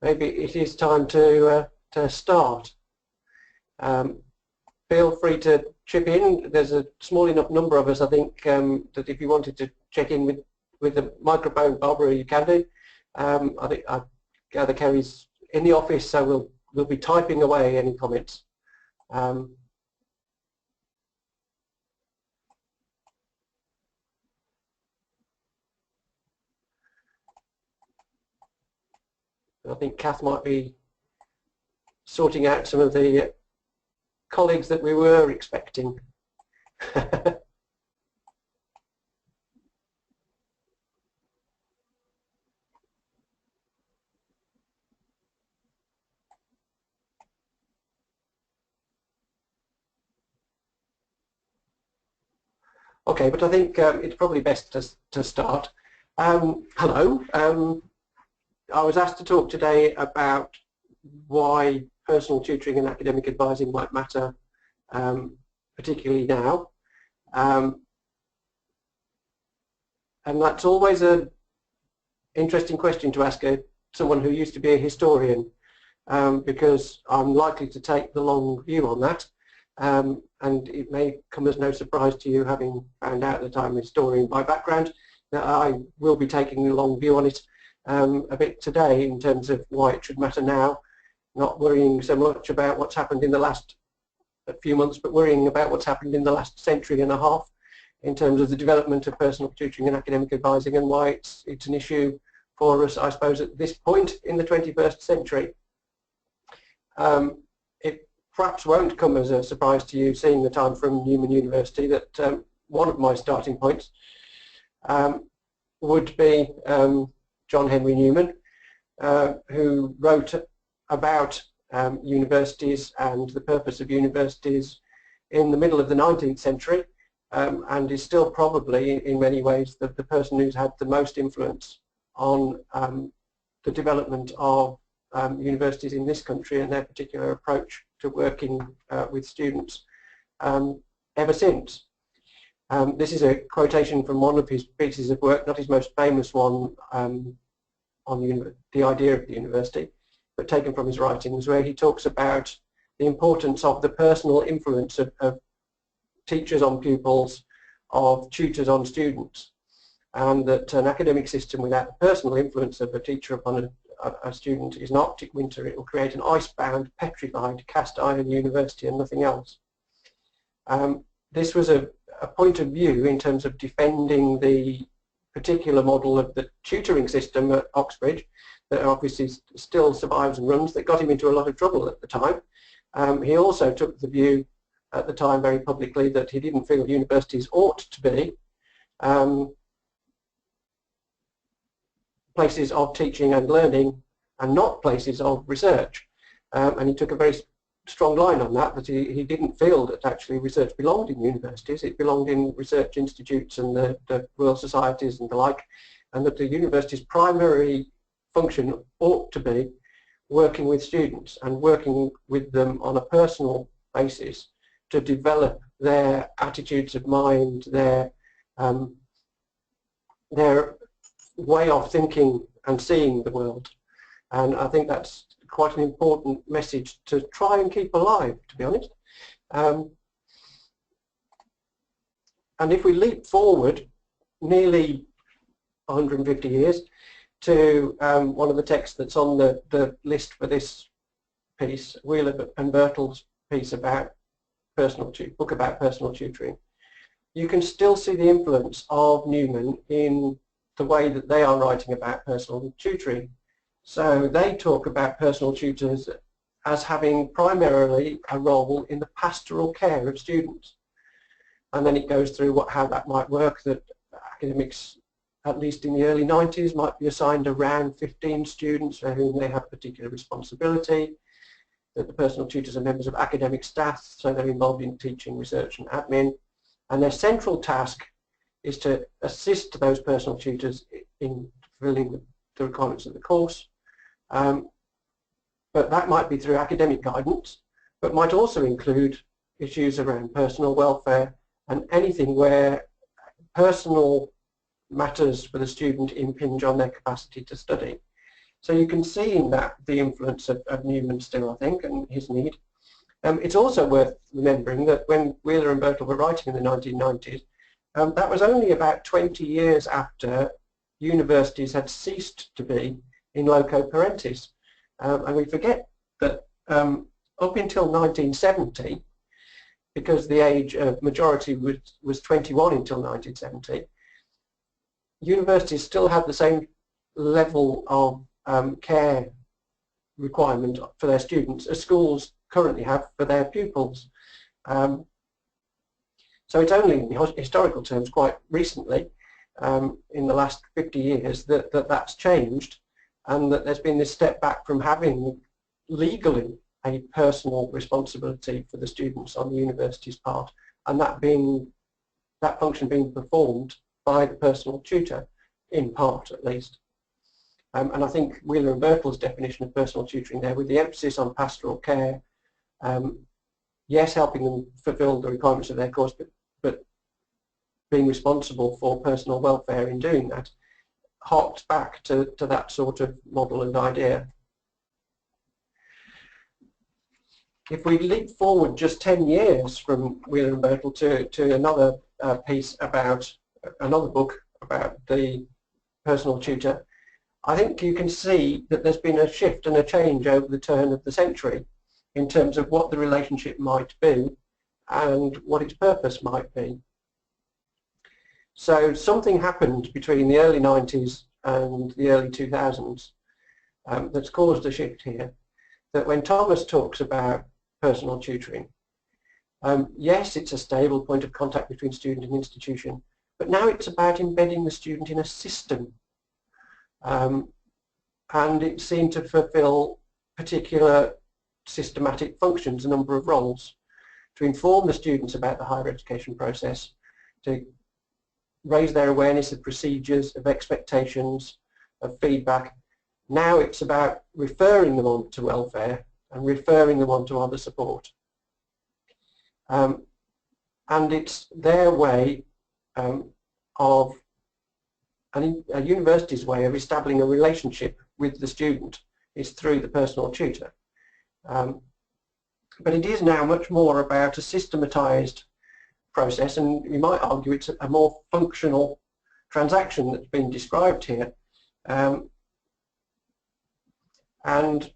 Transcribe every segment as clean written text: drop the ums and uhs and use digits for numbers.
maybe it is time to start. Feel free to chip in. There's a small enough number of us, I think, that if you wanted to check in with the microphone, Barbara, you can do. I gather Kerry's in the office, so we'll be typing away any comments. I think Kath might be sorting out some of the colleagues that we were expecting. Okay, but I think it's probably best to start. Hello. I was asked to talk today about why personal tutoring and academic advising might matter, particularly now. And that's always an interesting question to ask someone who used to be a historian, because I'm likely to take the long view on that. And it may come as no surprise to you, having found out that I'm a historian by background, that I will be taking a long view on it a bit today in terms of why it should matter now, not worrying so much about what's happened in the last few months, but worrying about what's happened in the last century and a half in terms of the development of personal tutoring and academic advising, and why it's an issue for us, I suppose, at this point in the 21st century. It perhaps won't come as a surprise to you, seeing that I'm from Newman University, that one of my starting points would be John Henry Newman, who wrote about universities and the purpose of universities in the middle of the 19th century, and is still probably in many ways the person who's had the most influence on the development of universities in this country and their particular approach to working with students ever since. This is a quotation from one of his pieces of work, not his most famous one, on the idea of the university, but taken from his writings, where he talks about the importance of the personal influence of teachers on pupils, of tutors on students, and that an academic system without the personal influence of a teacher upon a student is an Arctic winter. It will create an icebound, petrified, cast iron university and nothing else. This was a point of view in terms of defending the particular model of the tutoring system at Oxbridge that obviously still survives and runs, that got him into a lot of trouble at the time. He also took the view at the time very publicly that he didn't feel universities ought to be places of teaching and learning and not places of research. And he took a very strong line on that he didn't feel that actually research belonged in universities, it belonged in research institutes and the Royal Societies and the like, and that the university's primary function ought to be working with students and working with them on a personal basis to develop their attitudes of mind, their way of thinking and seeing the world. And I think that's quite an important message to try and keep alive, to be honest. And if we leap forward nearly 150 years to one of the texts that's on the list for this piece, Wheeler and Birtle's piece about book about personal tutoring, you can still see the influence of Newman in the way that they are writing about personal tutoring. So they talk about personal tutors as having primarily a role in the pastoral care of students. And then it goes through how that might work, that academics, at least in the early 90s, might be assigned around 15 students for whom they have particular responsibility, that the personal tutors are members of academic staff, so they're involved in teaching, research and admin, and their central task is to assist those personal tutors in fulfilling the requirements of the course. But that might be through academic guidance, but might also include issues around personal welfare and anything where personal matters for the student impinge on their capacity to study. So you can see in that the influence of Newman still, I think, and his need. It's also worth remembering that when Wheeler and Birtle were writing in the 1990s, that was only about 20 years after universities had ceased to be in loco parentis. And we forget that up until 1970, because the age of majority was 21 until 1970, universities still had the same level of care requirement for their students as schools currently have for their pupils. So it's only in historical terms quite recently, in the last 50 years, that's changed, and that there's been this step back from having legally a personal responsibility for the students on the university's part, and that function being performed by the personal tutor, in part at least. And I think Wheeler and Birtle's definition of personal tutoring there, with the emphasis on pastoral care, yes, helping them fulfill the requirements of their course, but being responsible for personal welfare in doing that, harked back to that sort of model and idea. If we leap forward just 10 years from Wheeler and Birtle to another piece about, another book about the personal tutor, I think you can see that there's been a shift and a change over the turn of the century in terms of what the relationship might be and what its purpose might be. So something happened between the early 90s and the early 2000s that's caused a shift here, that when Thomas talks about personal tutoring, yes, it's a stable point of contact between student and institution, but now it's about embedding the student in a system. And it seemed to fulfill particular systematic functions, a number of roles, to inform the students about the higher education process, to raise their awareness of procedures, of expectations, of feedback. Now it's about referring them on to welfare and referring them on to other support. And it's their way of, a university's way of establishing a relationship with the student is through the personal tutor. But it is now much more about a systematized process, and you might argue it's a more functional transaction that's been described here. And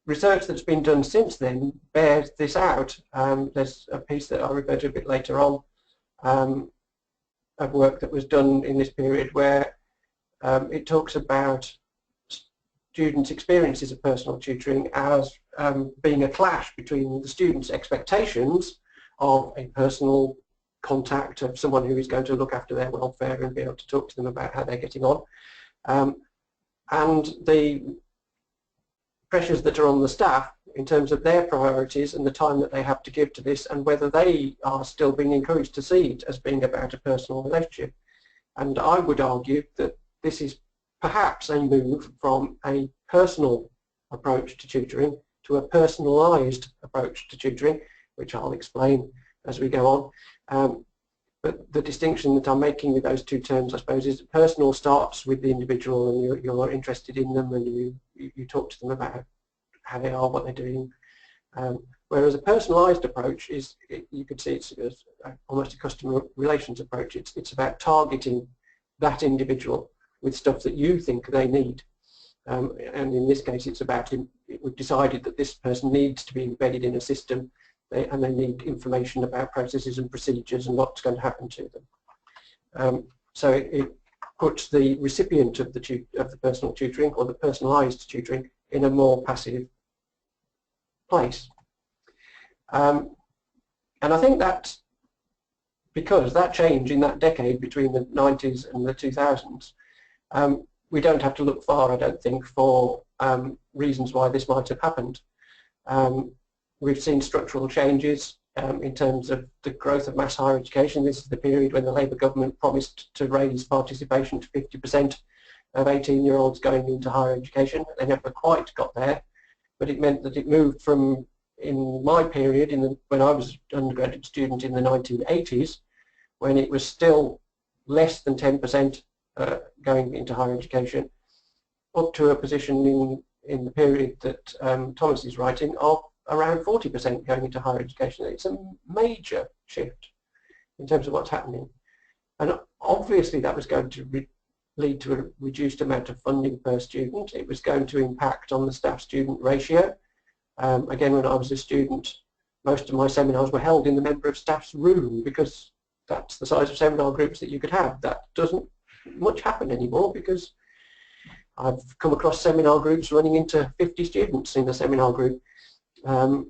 research that's been done since then bears this out. There's a piece that I'll refer to a bit later on of work that was done in this period where it talks about students' experiences of personal tutoring as being a clash between the students' expectations of a personal contact of someone who is going to look after their welfare and be able to talk to them about how they're getting on, and the pressures that are on the staff in terms of their priorities and the time that they have to give to this, and whether they are still being encouraged to see it as being about a personal relationship. And I would argue that this is perhaps a move from a personal approach to tutoring to a personalised approach to tutoring, which I'll explain as we go on. But the distinction that I'm making with those two terms, I suppose, is that personal starts with the individual, and you're interested in them, and you talk to them about how they are, what they're doing. Whereas a personalised approach is, you could see it's almost a customer relations approach. It's about targeting that individual with stuff that you think they need. And in this case, it's about, we've decided that this person needs to be embedded in a system, and they need information about processes and procedures and what's going to happen to them. So it puts the recipient of the personal tutoring, or the personalised tutoring, in a more passive place. And I think that's because that change in that decade between the 90s and the 2000s, we don't have to look far, I don't think, for reasons why this might have happened. We've seen structural changes in terms of the growth of mass higher education. This is the period when the Labour government promised to raise participation to 50% of 18-year-olds going into higher education. They never quite got there, but it meant that it moved from, in my period, when I was an undergraduate student in the 1980s, when it was still less than 10% going into higher education, up to a position in the period that Thomas is writing of around 40% going into higher education. It's a major shift in terms of what's happening. And obviously that was going to lead to a reduced amount of funding per student. It was going to impact on the staff-student ratio. Again, when I was a student, most of my seminars were held in the member of staff's room because that's the size of seminar groups that you could have. That doesn't much happen anymore because I've come across seminar groups running into 50 students in a seminar group. Not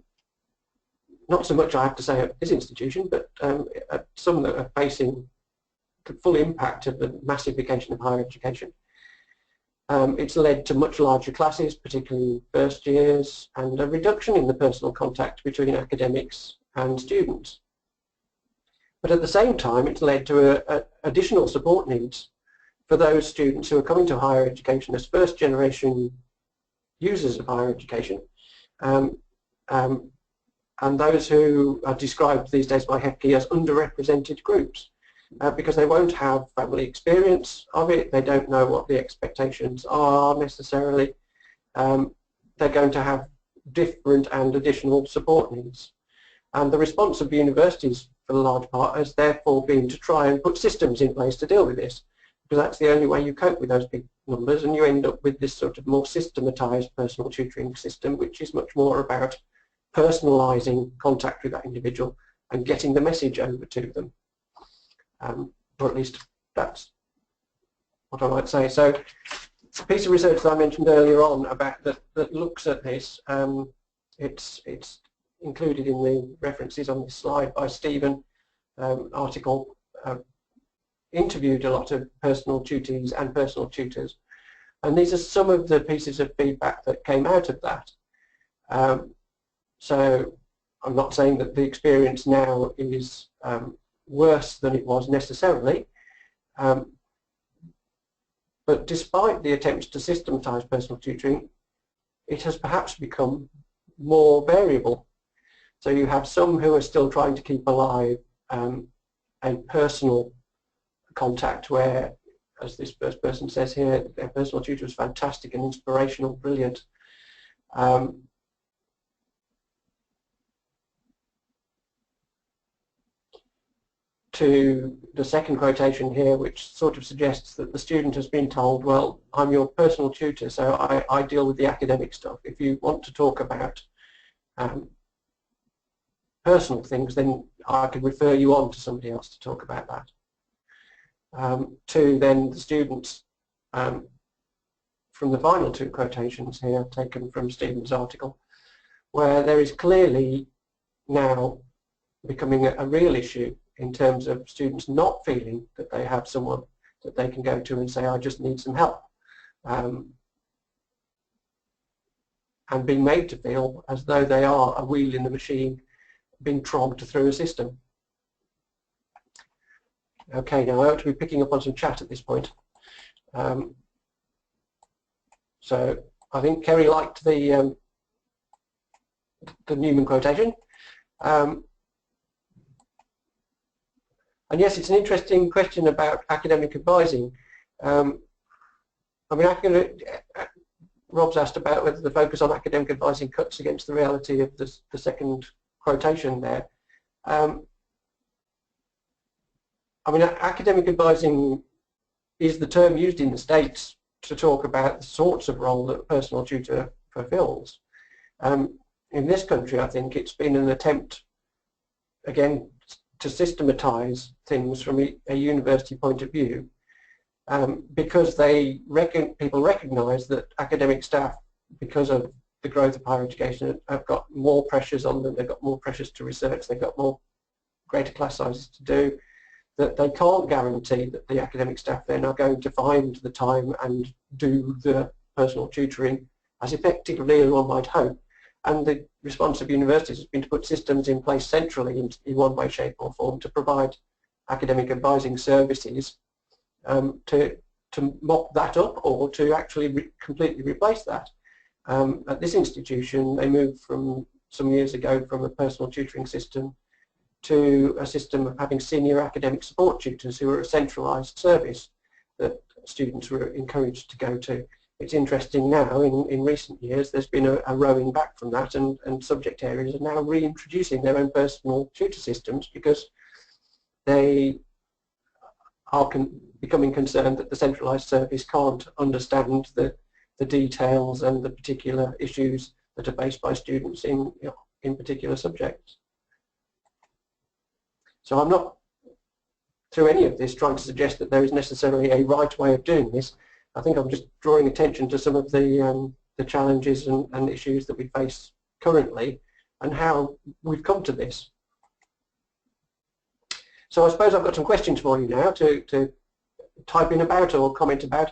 so much, I have to say, at this institution, but at some that are facing the full impact of the massification of higher education. It's led to much larger classes, particularly first years, and a reduction in the personal contact between academics and students. But at the same time, it's led to additional support needs for those students who are coming to higher education as first generation users of higher education, and those who are described these days by HEFCE as underrepresented groups, because they won't have family experience of it, they don't know what the expectations are necessarily, they're going to have different and additional support needs. And the response of universities, for the large part, has therefore been to try and put systems in place to deal with this, because that's the only way you cope with those big numbers, and you end up with this sort of more systematized personal tutoring system, which is much more about personalizing contact with that individual and getting the message over to them. Or at least that's what I might say. So a piece of research that I mentioned earlier on about that looks at this, it's included in the references on this slide by Stephen, article, interviewed a lot of personal tutees and personal tutors, and these are some of the pieces of feedback that came out of that. So I'm not saying that the experience now is worse than it was necessarily, but despite the attempts to systematize personal tutoring, it has perhaps become more variable. So you have some who are still trying to keep alive a personal contact where, as this first person says here, their personal tutor was fantastic and inspirational, brilliant. To the second quotation here, which sort of suggests that the student has been told, well, I'm your personal tutor, so I deal with the academic stuff. If you want to talk about personal things, then I could refer you on to somebody else to talk about that. To then the students, from the final two quotations here, taken from Stephen's article, where there is clearly now becoming a real issue in terms of students not feeling that they have someone that they can go to and say, I just need some help, and being made to feel as though they are a wheel in the machine being trogged through a system. Okay, now I ought to be picking up on some chat at this point. So I think Kerry liked the Newman quotation. And yes, it's an interesting question about academic advising. I mean, Rob's asked about whether the focus on academic advising cuts against the reality of the second quotation there. I mean, academic advising is the term used in the States to talk about the sorts of role that a personal tutor fulfills. In this country, I think it's been an attempt, again, to systematize things from a university point of view, because people recognize that academic staff, because of the growth of higher education, have got more pressures on them, they've got more pressures to research, they've got more greater class sizes to do, that they can't guarantee that the academic staff then are going to find the time and do the personal tutoring as effectively as one might hope. And the response of universities has been to put systems in place centrally in one way, shape or form to provide academic advising services to mop that up or to actually completely replace that. At this institution, they moved from some years ago from a personal tutoring system to a system of having senior academic support tutors who are a centralised service that students were encouraged to go to. it's interesting now, in recent years, there's been a rowing back from that, and subject areas are now reintroducing their own personal tutor systems because they are becoming concerned that the centralised service can't understand the details and the particular issues that are faced by students in particular subjects. So I'm not, through any of this, trying to suggest that there is necessarily a right way of doing this. I think I'm just drawing attention to some of the challenges and issues that we face currently and how we've come to this. So I suppose I've got some questions for you now to type in about or comment about.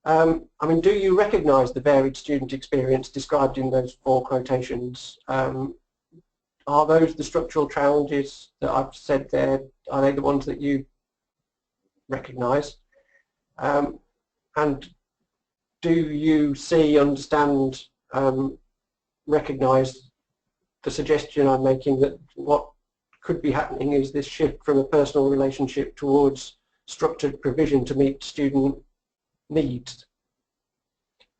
I mean, do you recognise the varied student experience described in those 4 quotations? Are those the structural challenges that I've said there? Are they the ones that you recognise? And do you see, understand, recognise the suggestion I'm making that what could be happening is this shift from a personal relationship towards structured provision to meet student needs?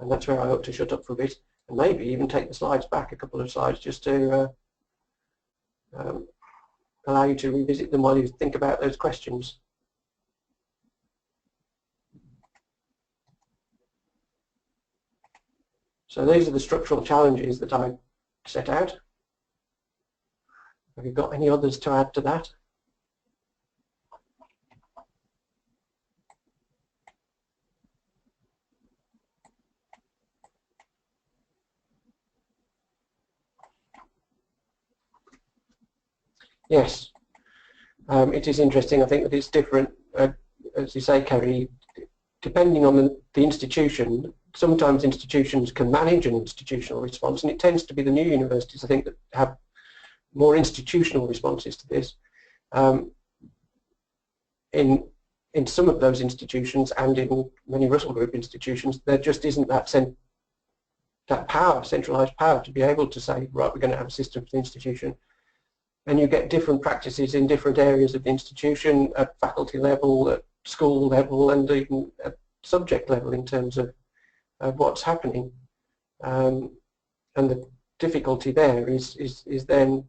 And that's where I ought to shut up for a bit and maybe even take the slides back a couple of slides just to allow you to revisit them while you think about those questions. So these are the structural challenges that I set out. Have you got any others to add to that? Yes, it is interesting. I think that it's different, as you say, Kerry, depending on the institution. Sometimes institutions can manage an institutional response, and it tends to be the new universities, I think, that have more institutional responses to this. In some of those institutions and in many Russell Group institutions, there just isn't that centralised power to be able to say, right, we're going to have a system for the institution. And you get different practices in different areas of the institution, at faculty level, at school level, and even at subject level in terms of what's happening. And the difficulty there is then,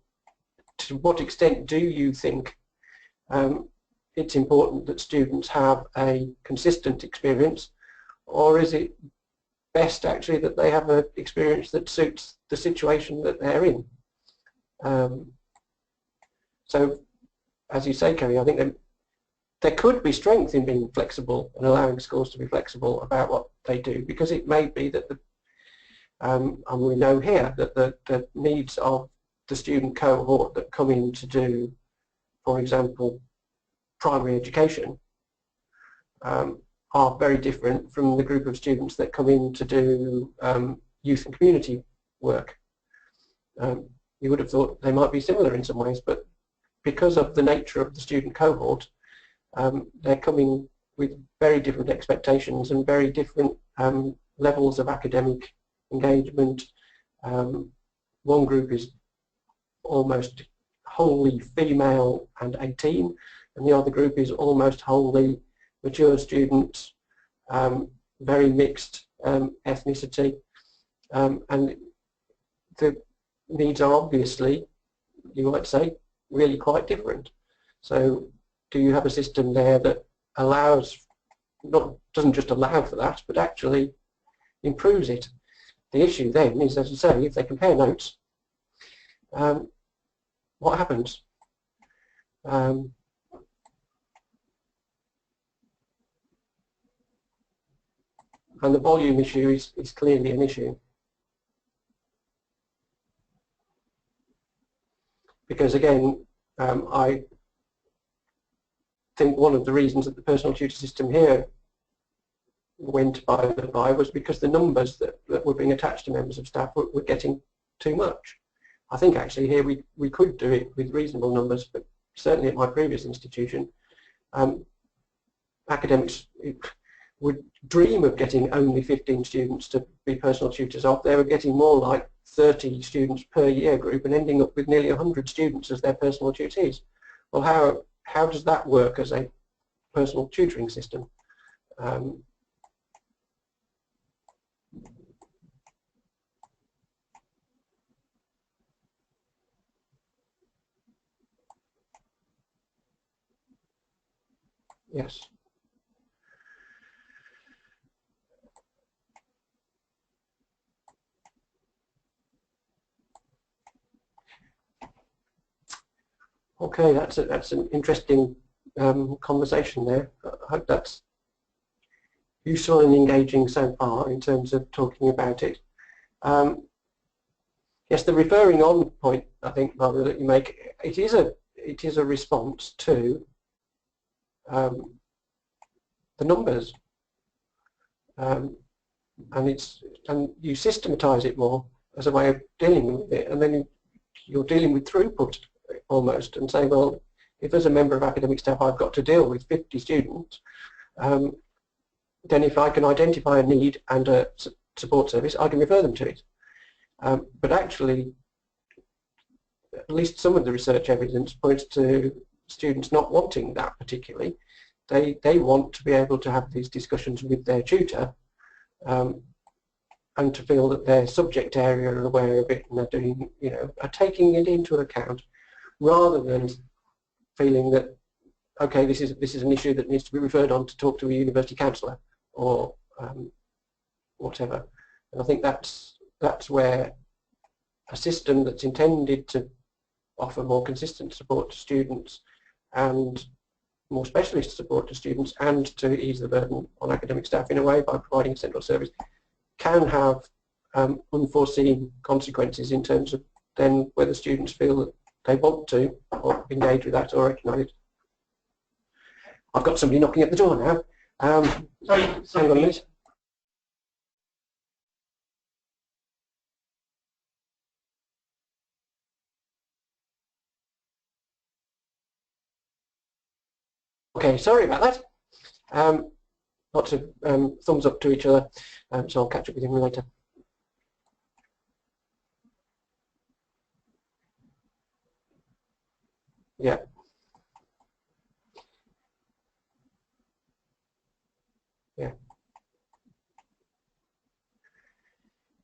to what extent do you think it's important that students have a consistent experience, or is it best actually that they have an experience that suits the situation that they're in? So, as you say, Kerry, I think there could be strength in being flexible and allowing schools to be flexible about what they do, because it may be that and we know here that the needs of the student cohort that come in to do, for example, primary education, are very different from the group of students that come in to do youth and community work. You would have thought they might be similar in some ways, but because of the nature of the student cohort, they're coming with very different expectations and very different levels of academic engagement. One group is almost wholly female and 18, and the other group is almost wholly mature students, very mixed ethnicity, and the needs are obviously, you might say, really quite different. So do you have a system there that allows, doesn't just allow for that, but actually improves it? The issue then is, as you say, if they compare notes, what happens? And the volume issue is clearly an issue. Because again, I think one of the reasons that the personal tutor system here went by the by was because the numbers that were being attached to members of staff were getting too much. I think actually here we could do it with reasonable numbers, but certainly at my previous institution, academics would dream of getting only 15 students to be personal tutors of. They were getting more like 30 students per year group and ending up with nearly 100 students as their personal tutees. Well, how does that work as a personal tutoring system? Yes. Okay, that's an interesting conversation there. I hope that's useful and engaging so far in terms of talking about it. Yes, the referring on point, I think, Barbara, that you make, it is a response to the numbers, and you systematise it more as a way of dealing with it, and then you're dealing with throughput almost, and say, well, if as a member of academic staff I've got to deal with 50 students, then if I can identify a need and a support service, I can refer them to it. But actually, at least some of the research evidence points to students not wanting that particularly. They want to be able to have these discussions with their tutor, and to feel that their subject area are aware of it and are doing, are taking it into account, rather than feeling that, okay, this is an issue that needs to be referred on to talk to a university counsellor or whatever. And I think that's where a system that's intended to offer more consistent support to students and more specialist support to students and to ease the burden on academic staff in a way by providing a central service can have unforeseen consequences in terms of then whether students feel that they want to or engage with that or recognise it. I've got somebody knocking at the door now. Hang on a minute. Okay, sorry about that. Lots of thumbs up to each other, so I'll catch up with him later. Yeah. Yeah.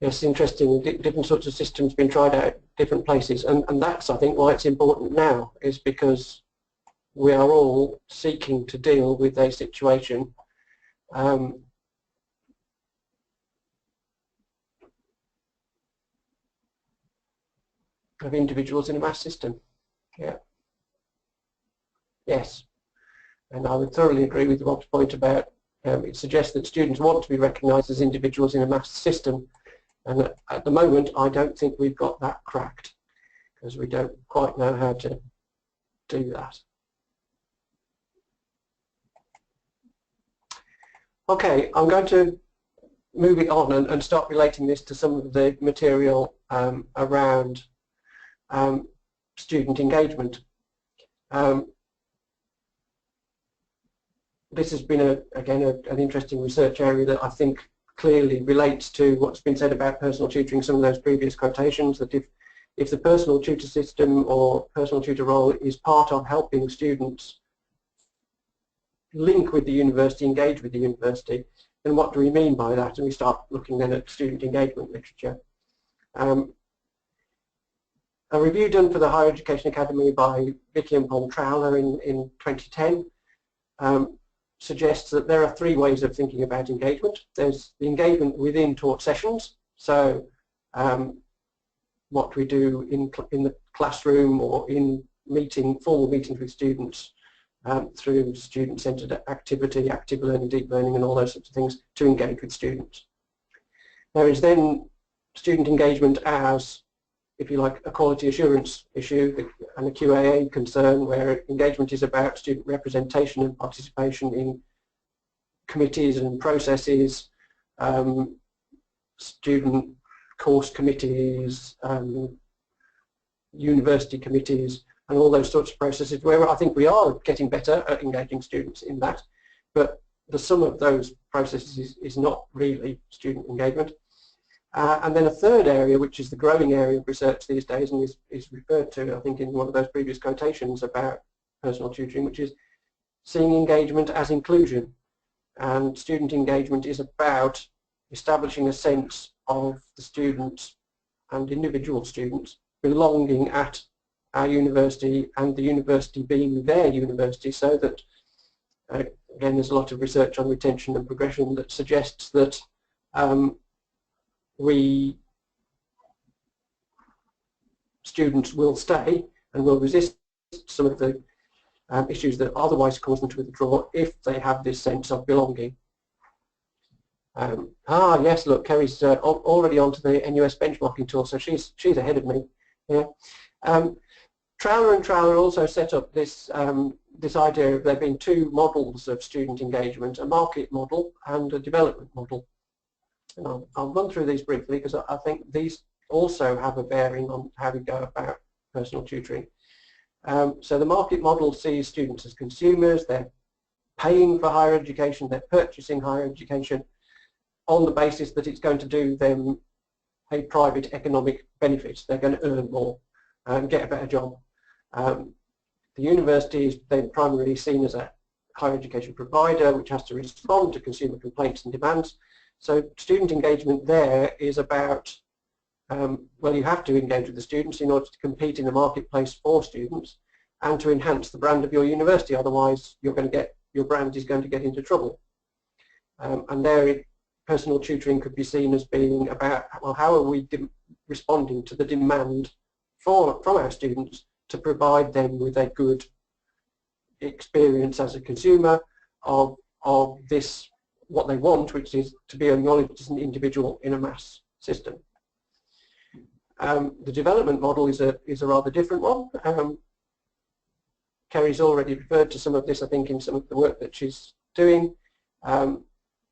Yes, interesting. Different sorts of systems being tried out at different places, and that's, I think, why it's important now, is because we are all seeking to deal with a situation of individuals in a mass system. Yeah. Yes. And I would thoroughly agree with Rob's point about it suggests that students want to be recognised as individuals in a mass system, and at the moment I don't think we've got that cracked, because we don't quite know how to do that. Okay, I'm going to move it on and start relating this to some of the material around student engagement. This has been, again, an interesting research area that I think clearly relates to what's been said about personal tutoring, some of those previous quotations, that if the personal tutor system or personal tutor role is part of helping students link with the university, engage with the university, then what do we mean by that? And we start looking then at student engagement literature. A review done for the Higher Education Academy by Vicky and Paul Trowler in 2010 suggests that there are three ways of thinking about engagement. There's the engagement within taught sessions, so what we do in the classroom or in formal meetings with students through student-centred activity, active learning, deep learning and all those sorts of things to engage with students. There is then student engagement as, if you like, a quality assurance issue and a QAA concern, where engagement is about student representation and participation in committees and processes, student course committees, university committees, and all those sorts of processes, where I think we are getting better at engaging students in that, but the sum of those processes is not really student engagement. And then a third area, which is the growing area of research these days and is referred to, I think, in one of those previous quotations about personal tutoring, which is seeing engagement as inclusion. And student engagement is about establishing a sense of the students and individual students belonging at our university and the university being their university, so that Again, there's a lot of research on retention and progression that suggests that students will stay and will resist some of the issues that otherwise cause them to withdraw if they have this sense of belonging. Yes, look, Kerry's already onto the NUS benchmarking tool, so she's ahead of me. Yeah. Trowler and Trowler also set up this this idea of there being two models of student engagement: a market model and a development model. And I'll run through these briefly because I think these also have a bearing on how we go about personal tutoring. So the market model sees students as consumers. They're paying for higher education, they're purchasing higher education on the basis that it's going to do them a private economic benefit. They're going to earn more and get a better job. The university is then primarily seen as a higher education provider which has to respond to consumer complaints and demands. So student engagement there is about, well, you have to engage with the students in order to compete in the marketplace for students and to enhance the brand of your university, otherwise you're going to get, your brand is going to get into trouble. And there personal tutoring could be seen as being about, well, how are we responding to the demand from our students to provide them with a good experience as a consumer of this, what they want, which is to be acknowledged as an individual in a mass system. The development model is a rather different one. Kerry's already referred to some of this, I think, in some of the work that she's doing,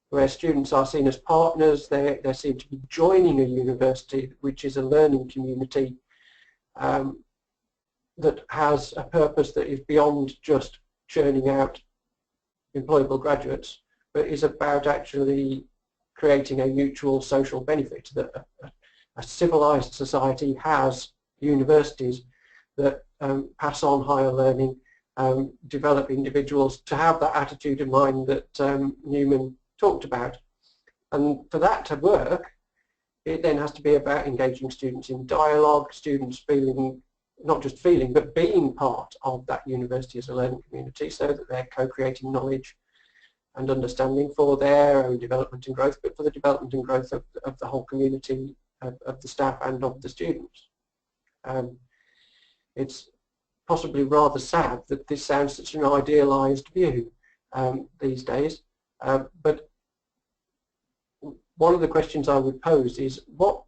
where students are seen as partners. They're seen to be joining a university, which is a learning community that has a purpose that is beyond just churning out employable graduates, but is about actually creating a mutual social benefit, that a civilized society has universities that pass on higher learning, develop individuals to have that attitude in mind that Newman talked about. And for that to work, it then has to be about engaging students in dialogue, students feeling, not just feeling, but being part of that university as a learning community, so that they're co-creating knowledge and understanding for their own development and growth, but for the development and growth of the whole community, of the staff and of the students. It's possibly rather sad that this sounds such an idealised view these days, but one of the questions I would pose is, what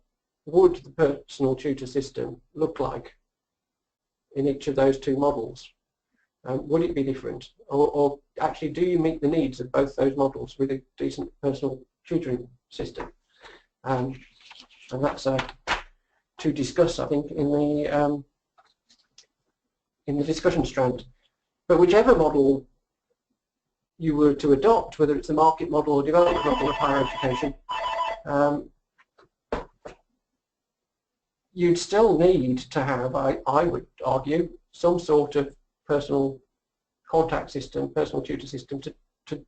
would the personal tutor system look like in each of those two models? Would it be different, or actually do you meet the needs of both those models with a decent personal tutoring system? And that's to discuss, I think, in the discussion strand. But whichever model you were to adopt, whether it's the market model or development model of higher education, you'd still need to have, I would argue, some sort of personal contact system, personal tutor system to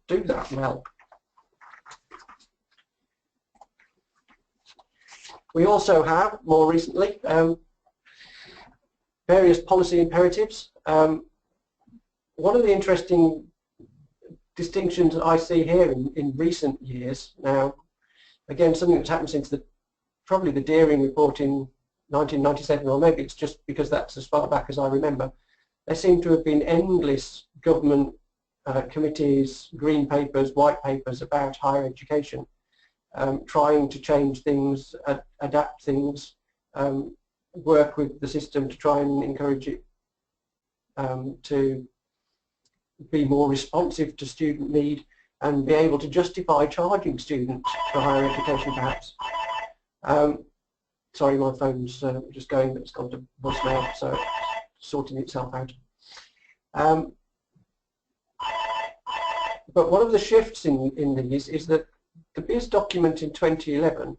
do that well. We also have, more recently, various policy imperatives. One of the interesting distinctions that I see here in recent years now, again, something that's happened since probably the Deering report in 1997, or maybe it's just because that's as far back as I remember, there seem to have been endless government committees, green papers, white papers about higher education, trying to change things, adapt things, work with the system to try and encourage it to be more responsive to student need and be able to justify charging students for higher education, perhaps. Sorry, my phone's just going, but it's gone to voicemail, so it's sorting itself out. But one of the shifts in these is that the BIS document in 2011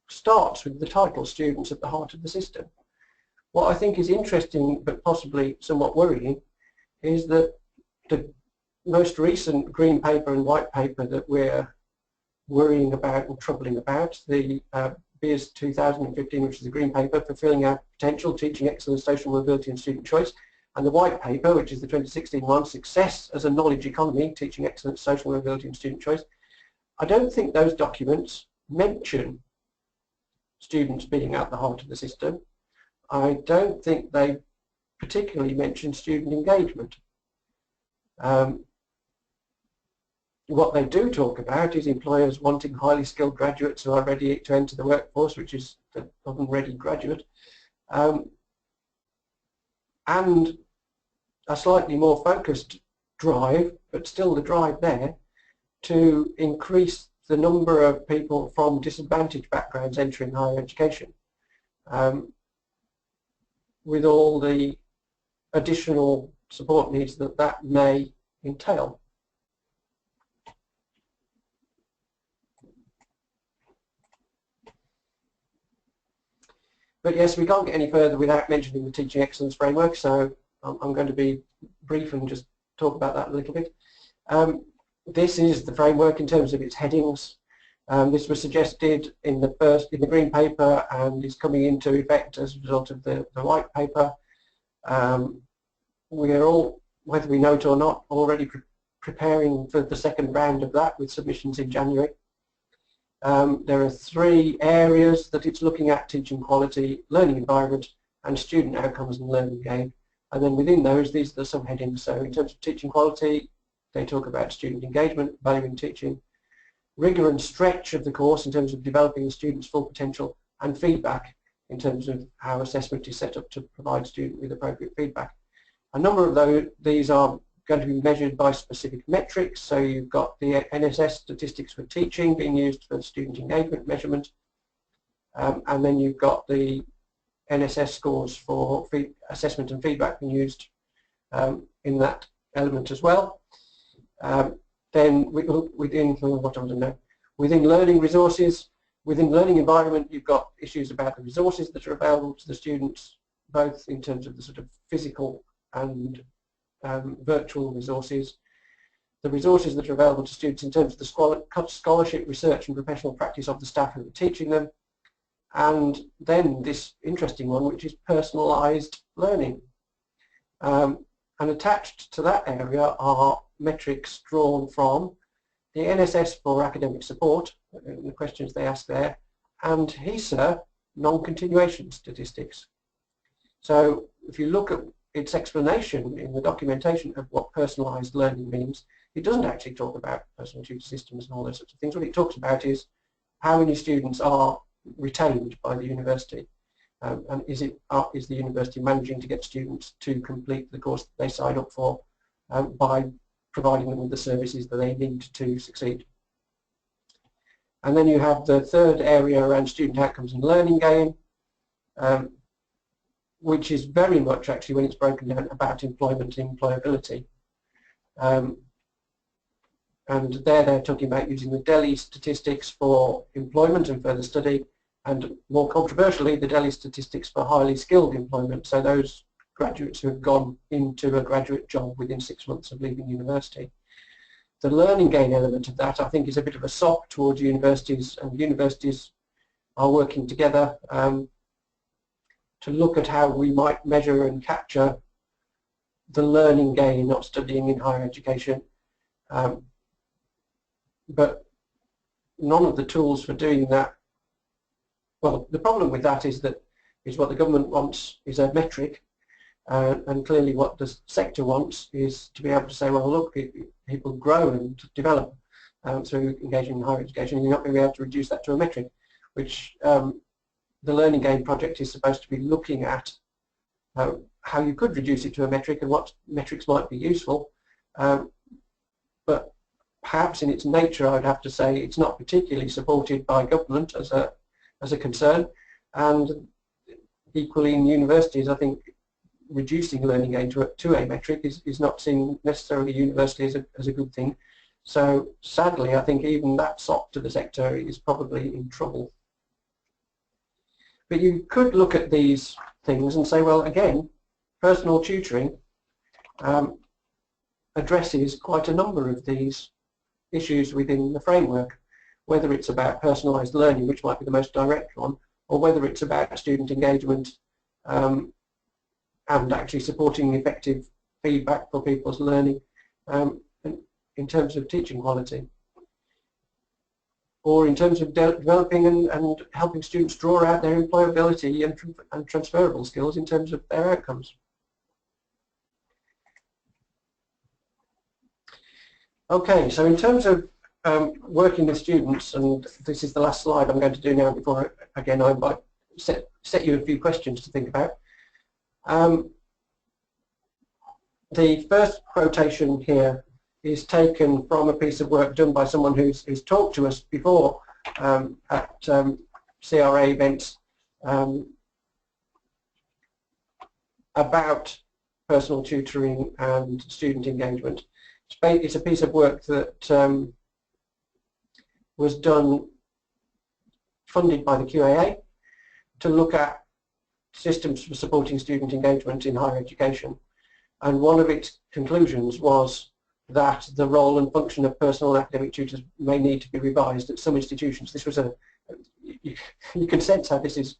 starts with the title, Students at the Heart of the System. What I think is interesting, but possibly somewhat worrying, is that the most recent green paper and white paper that we're worrying about and troubling about, the BIS 2015, which is the green paper, Fulfilling Our Potential, Teaching Excellence, Social Mobility and Student Choice, And the white paper, which is the 2016 one, Success as a Knowledge Economy, Teaching Excellence, Social Mobility and Student Choice, I don't think those documents mention students being at the heart of the system. I don't think they particularly mention student engagement. What they do talk about is employers wanting highly skilled graduates who are ready to enter the workforce, which is the oven-ready graduate, and a slightly more focused drive, but still the drive there, to increase the number of people from disadvantaged backgrounds entering higher education, with all the additional support needs that that may entail. But yes, we can't get any further without mentioning the Teaching Excellence Framework, so I'm going to be brief and just talk about that a little bit. This is the framework in terms of its headings. This was suggested in the Green Paper and is coming into effect as a result of the White Paper. We are all, whether we know it or not, already preparing for the second round of that with submissions in January. There are 3 areas that it's looking at: teaching quality, learning environment, and student outcomes and learning gain. And then within those, these are the subheadings. So in terms of teaching quality, they talk about student engagement, valuing teaching, rigour and stretch of the course in terms of developing the student's full potential, and feedback in terms of how assessment is set up to provide student with appropriate feedback. A number of these are going to be measured by specific metrics. So you've got the NSS statistics for teaching being used for student engagement measurement, and then you've got the NSS scores for assessment and feedback being used in that element as well. Then within learning resources, within learning environment, you've got issues about the resources that are available to the students, both in terms of the sort of physical and virtual resources, the resources that are available to students in terms of the scholarship, research and professional practice of the staff who are teaching them, and then this interesting one, which is personalised learning. And attached to that area are metrics drawn from the NSS for academic support, the questions they ask there, and HESA non-continuation statistics. So if you look at its explanation in the documentation of what personalised learning means, it doesn't actually talk about personal tutor systems and all those sorts of things. What it talks about is how many students are retained by the university, and is the university managing to get students to complete the course that they sign up for by providing them with the services that they need to succeed. And then you have the third area around student outcomes and learning gain, which is very much actually, when it's broken down, about employment and employability. And they're talking about using the Delhi statistics for employment and further study, and more controversially, the Delhi statistics for highly skilled employment, so those graduates who have gone into a graduate job within 6 months of leaving university. The learning gain element of that, I think, is a bit of a sop towards universities, and universities are working together to look at how we might measure and capture the learning gain of studying in higher education. But none of the tools for doing that, well, the problem with that is what the government wants is a metric, and clearly what the sector wants is to be able to say, well, look, people grow and develop through engaging in higher education, and you're not going to be able to reduce that to a metric, which the Learning Gain project is supposed to be looking at how you could reduce it to a metric and what metrics might be useful. But perhaps in its nature, I would have to say it's not particularly supported by government as a concern, and equally in universities, I think reducing learning gain to a metric is not seen necessarily universally as a good thing. So sadly, I think even that SOP to the sector is probably in trouble. But you could look at these things and say, well, again, personal tutoring addresses quite a number of these issues within the framework, whether it's about personalised learning, which might be the most direct one, or whether it's about student engagement and actually supporting effective feedback for people's learning in terms of teaching quality, or in terms of developing and helping students draw out their employability and transferable skills in terms of their outcomes. Okay, so in terms of working with students, and this is the last slide I'm going to do now before, again, I might set you a few questions to think about. The first quotation here is taken from a piece of work done by someone who's talked to us before at CRA events about personal tutoring and student engagement. It's a piece of work that was done, funded by the QAA, to look at systems for supporting student engagement in higher education. And one of its conclusions was that the role and function of personal and academic tutors may need to be revised at some institutions. This was you can sense how this is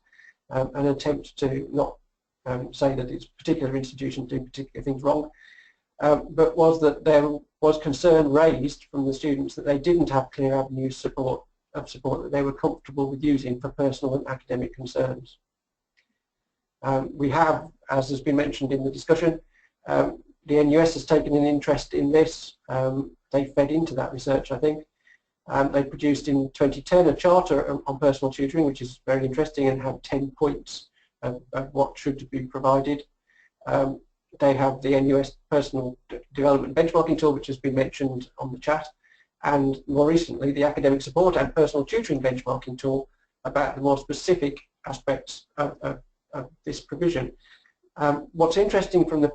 an attempt to not say that it's particular institutions doing particular things wrong, but was that there was concern raised from the students that they didn't have clear avenues of support that they were comfortable with using for personal and academic concerns. We have, as has been mentioned in the discussion, the NUS has taken an interest in this. They fed into that research, I think. They produced in 2010 a charter on personal tutoring, which is very interesting, and had 10 points of what should be provided. They have the NUS personal development benchmarking tool, which has been mentioned on the chat, and more recently the academic support and personal tutoring benchmarking tool about the more specific aspects of this provision. What's interesting from the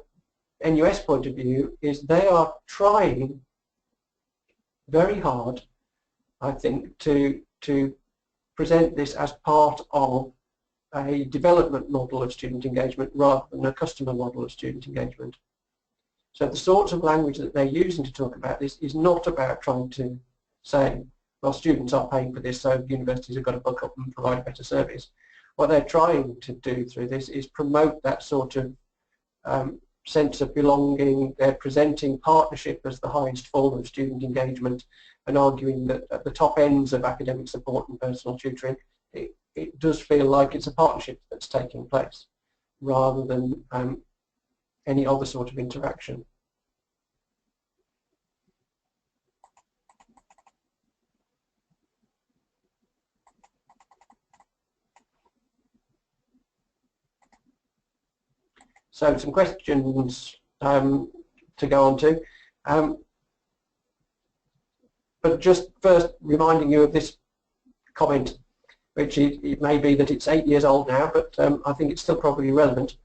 NUS point of view is they are trying very hard, I think, to present this as part of a development model of student engagement rather than a customer model of student engagement. So the sorts of language that they're using to talk about this is not about trying to say, well, students are paying for this, so universities have got to buck up and provide a better service. What they're trying to do through this is promote that sort of sense of belonging. They're presenting partnership as the highest form of student engagement and arguing that at the top ends of academic support and personal tutoring, it does feel like it's a partnership that's taking place rather than any other sort of interaction. So some questions to go on to. But just first reminding you of this comment, which it may be that it's 8 years old now, but I think it's still probably relevant.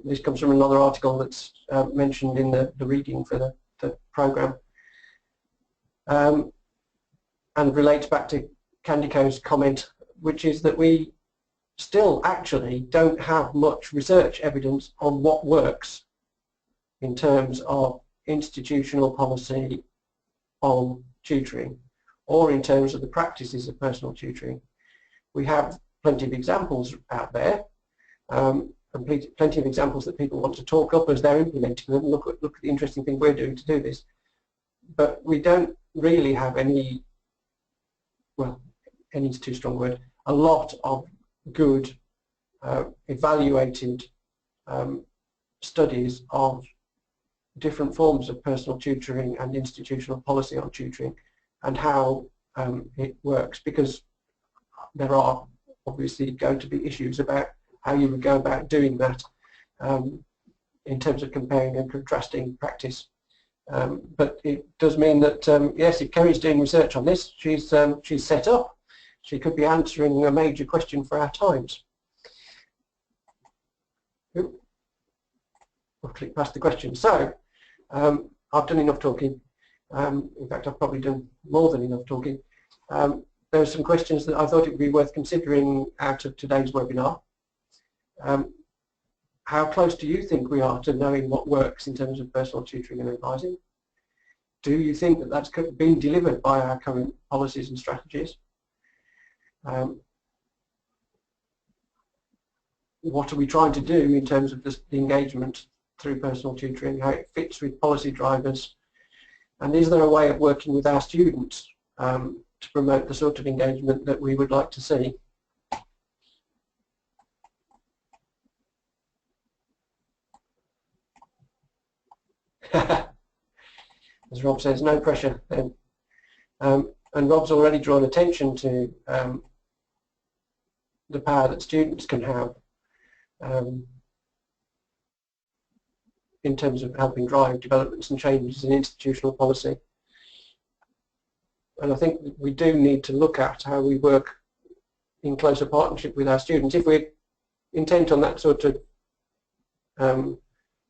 This comes from another article that's mentioned in the reading for the programme, and relates back to Candico's comment, which is that we still actually don't have much research evidence on what works in terms of institutional policy on tutoring or in terms of the practices of personal tutoring. We have plenty of examples out there, and plenty of examples that people want to talk up as they're implementing them. Look at the interesting thing we're doing to do this. But we don't really have any, well, any is too strong a word, a lot of good evaluated studies of different forms of personal tutoring and institutional policy on tutoring and how it works, because there are obviously going to be issues about how you would go about doing that in terms of comparing and contrasting practice. But it does mean that yes, if Kerry's doing research on this, she's set up. She could be answering a major question for our times. Ooh. I'll click past the question. So I've done enough talking. In fact, I've probably done more than enough talking. There are some questions that I thought it would be worth considering out of today's webinar. How close do you think we are to knowing what works in terms of personal tutoring and advising? Do you think that that's being delivered by our current policies and strategies? what are we trying to do in terms of the engagement through personal tutoring, how it fits with policy drivers, and is there a way of working with our students to promote the sort of engagement that we would like to see. As Rob says, no pressure then. And Rob's already drawn attention to the power that students can have in terms of helping drive developments and changes in institutional policy. And I think we do need to look at how we work in closer partnership with our students. If we're intent on that sort of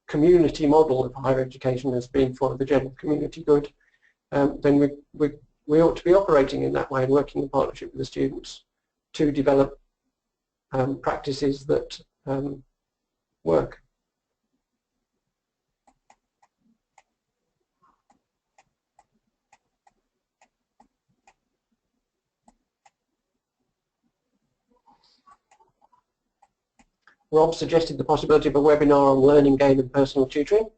community model of higher education as being for the general community good, then we ought to be operating in that way and working in partnership with the students to develop practices that work. Rob suggested the possibility of a webinar on learning gain and personal tutoring.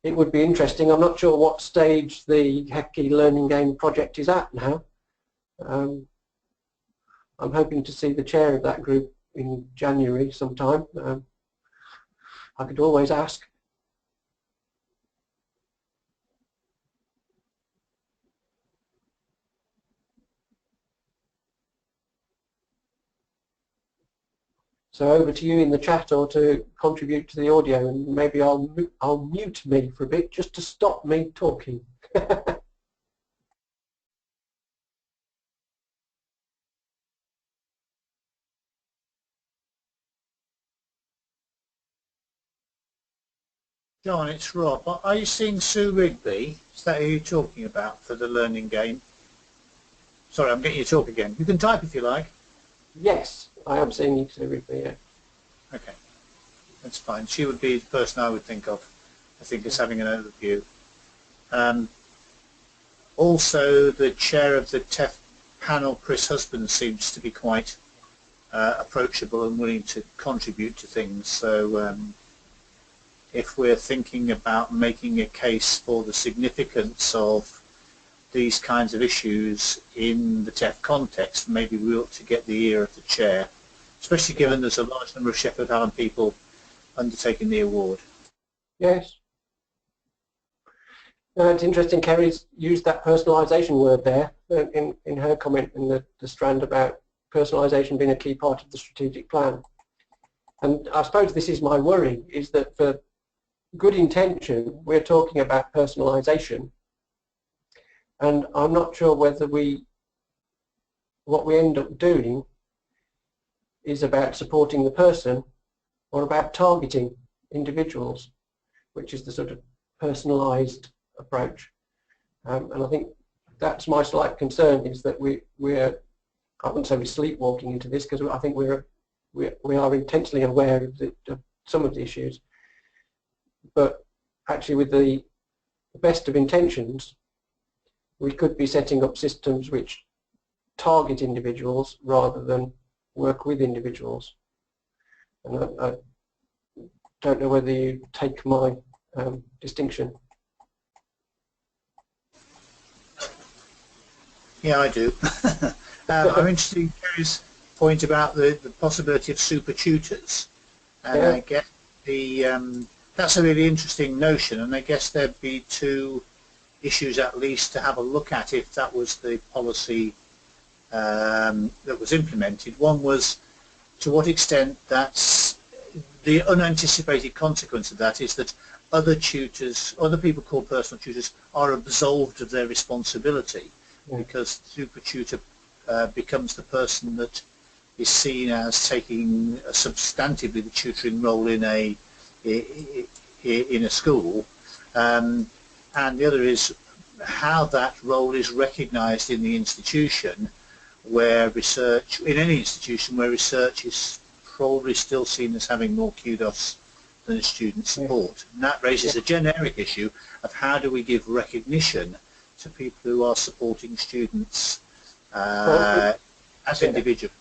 It would be interesting. I'm not sure what stage the HECI Learning Gain project is at now. I'm hoping to see the chair of that group in January sometime. I could always ask. So over to you in the chat or to contribute to the audio, and maybe I'll mute me for a bit just to stop me talking. John, it's Rob. Are you seeing Sue Rigby? Is that who you're talking about for the learning game? Sorry, I'm getting you to talk again. You can type if you like. Yes, I am seeing you, Sue Rigby, yeah. Okay, that's fine. She would be the person I would think of, I think, as having an overview. Also, the chair of the TEF panel, Chris Husband, seems to be quite approachable and willing to contribute to things. So if we're thinking about making a case for the significance of these kinds of issues in the TEF context, maybe we ought to get the ear of the chair, especially given there's a large number of Sheffield Hallam people undertaking the award. Yes. It's interesting Kerry's used that personalisation word there in her comment in the strand about personalisation being a key part of the strategic plan. And I suppose this is my worry, is that for good intention we're talking about personalisation, and I'm not sure whether what we end up doing is about supporting the person or about targeting individuals, which is the sort of personalised approach. And I think that's my slight concern, is that we're, I wouldn't say we're sleepwalking into this, because I think we are intensely aware of some of the issues, but actually with the best of intentions we could be setting up systems which target individuals rather than work with individuals. And I don't know whether you take my distinction. Yeah, I do. I'm interested in Kerry's point about the possibility of super tutors, and yeah. I guess that's a really interesting notion, and I guess there'd be two issues at least to have a look at if that was the policy that was implemented. One was to what extent that's the unanticipated consequence of that is that other tutors, other people called personal tutors, are absolved of their responsibility, because the super tutor becomes the person that is seen as taking substantively the tutoring role in a school, and the other is how that role is recognised in the institution, where research, in any institution where research is probably still seen as having more kudos than student support. And that raises a generic issue of how do we give recognition to people who are supporting students as individual.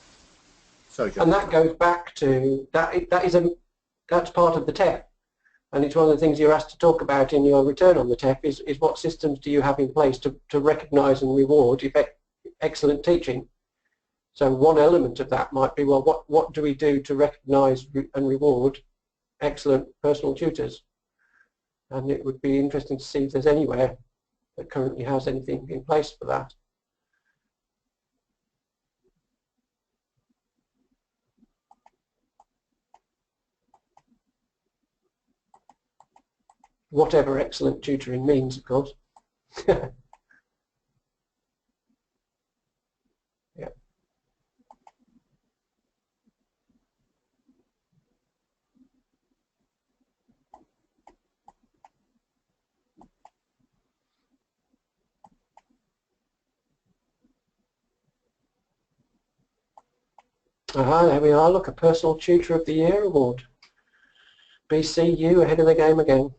Sorry, John. And that goes back to that's part of the TEP, and it's one of the things you're asked to talk about in your return on the TEP is what systems do you have in place to recognise and reward excellent teaching. So one element of that might be, well, what do we do to recognise and reward excellent personal tutors? And it would be interesting to see if there's anywhere that currently has anything in place for that. Whatever excellent tutoring means, of course. Yeah. There we are. Look, a Personal Tutor of the Year award. BCU ahead of the game again.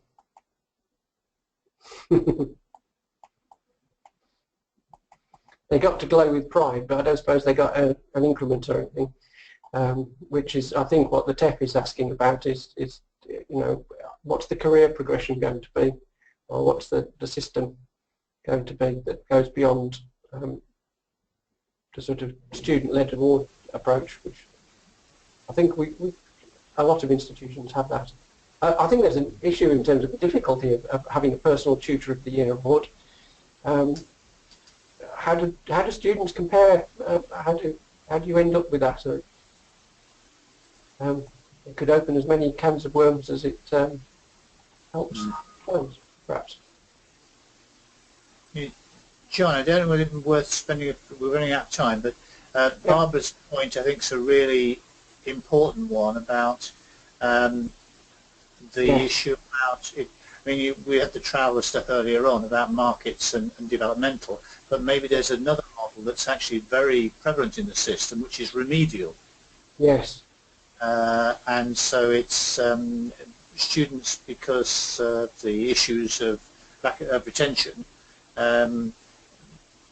They got to glow with pride, but I don't suppose they got an increment or anything. Which is, I think, what the TEP is asking about is you know, what's the career progression going to be, or what's the system going to be that goes beyond the sort of student-led award approach, which I think a lot of institutions have that. I think there's an issue in terms of the difficulty of having a Personal Tutor of the Year award. How do students compare? How do you end up with that? So, it could open as many cans of worms as it helps close, perhaps. John, I don't know whether it's worth spending. We're running out of time, but Barbara's point, I think, is a really important one about the issue about it. I mean, we had the traveller stuff earlier on about markets and developmental, but maybe there's another model that's actually very prevalent in the system, which is remedial. Yes. And so it's students, because of the issues of lack of retention,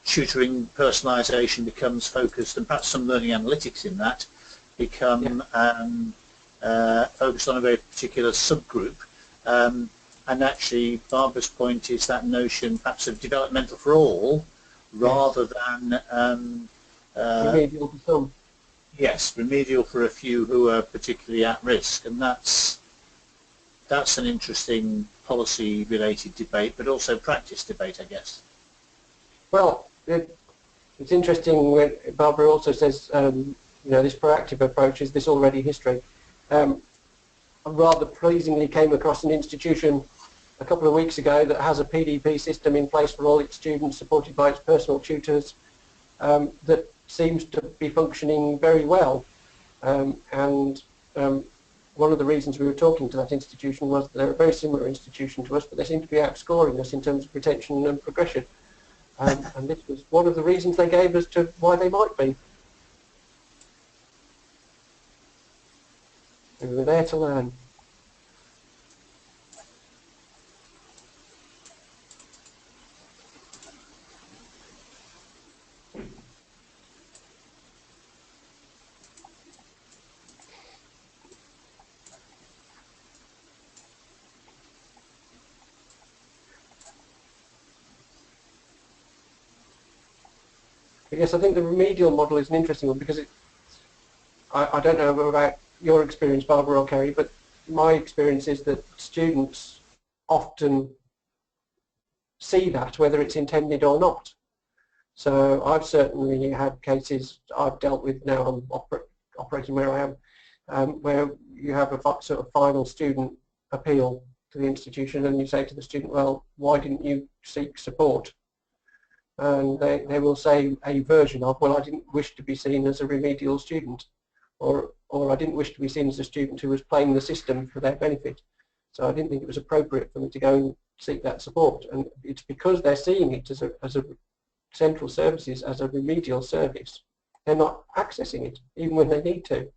tutoring personalisation becomes focused, and perhaps some learning analytics in that become focused on a very particular subgroup. And actually, Barbara's point is that notion perhaps of developmental for all, rather than remedial for some. Yes, remedial for a few who are particularly at risk, and that's an interesting policy-related debate, but also practice debate, I guess. Well, it's interesting when Barbara also says, you know, this proactive approach, is this already history? I rather pleasingly came across an institution a couple of weeks ago that has a PDP system in place for all its students, supported by its personal tutors, that seems to be functioning very well. And one of the reasons we were talking to that institution was that they're a very similar institution to us, but they seem to be outscoring us in terms of retention and progression. And this was one of the reasons they gave as to why they might be. We were there to learn. Yes, I think the remedial model is an interesting one because I don't know about your experience, Barbara or Kerry, but my experience is that students often see that, whether it's intended or not. So I've certainly had cases I've dealt with now, I'm operating where I am, where you have a sort of final student appeal to the institution and you say to the student, well, why didn't you seek support? And they will say a version of, well, I didn't wish to be seen as a remedial student, or I didn't wish to be seen as a student who was playing the system for their benefit. So I didn't think it was appropriate for me to go and seek that support. And it's because they're seeing it as a central services, as a remedial service. They're not accessing it, even when they need to.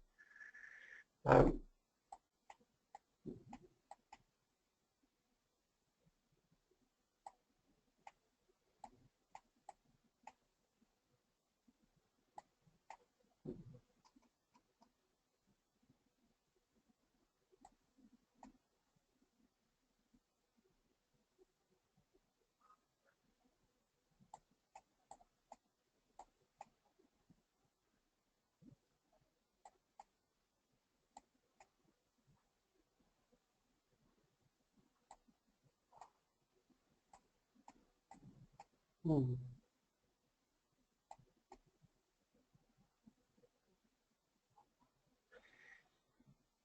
Hmm.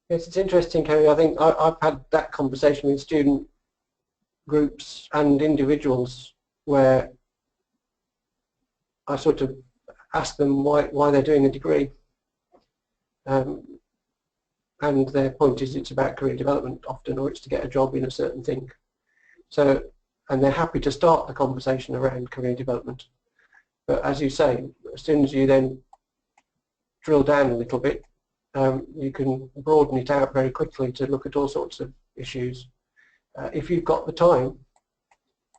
Yes, it's interesting, Kerry. I think I've had that conversation with student groups and individuals where I sort of ask them why they're doing a degree. And their point is it's about career development often, or it's to get a job in a certain thing. So, and they're happy to start the conversation around career development. But as you say, as soon as you then drill down a little bit, you can broaden it out very quickly to look at all sorts of issues. If you've got the time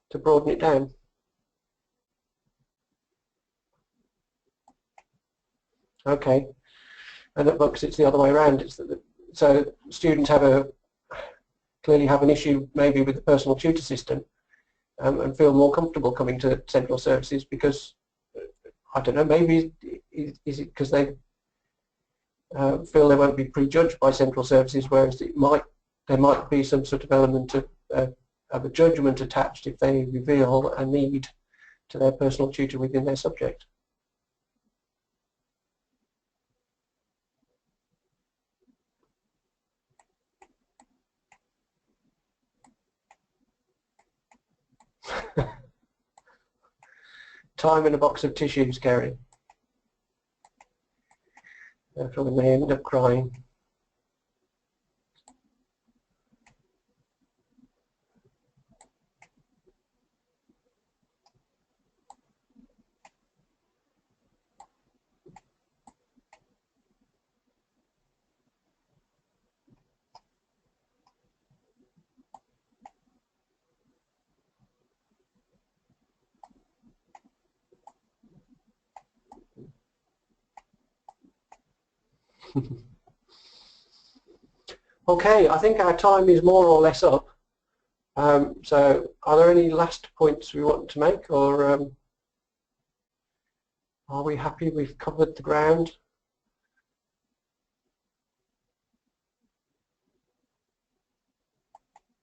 to broaden it down. Okay, and at Bucks it's the other way around. It's that so students clearly have an issue maybe with the personal tutor system, and feel more comfortable coming to central services because, I don't know, maybe is it because they feel they won't be prejudged by central services, whereas there might be some sort of element of a judgment attached if they reveal a need to their personal tutor within their subject. Time in a box of tissues, Kerry. Therefore they may end up crying. Okay, I think our time is more or less up. So are there any last points we want to make, or are we happy we've covered the ground?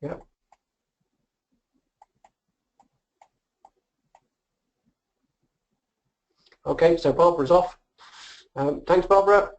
Yeah. Okay, so Barbara's off. Thanks, Barbara.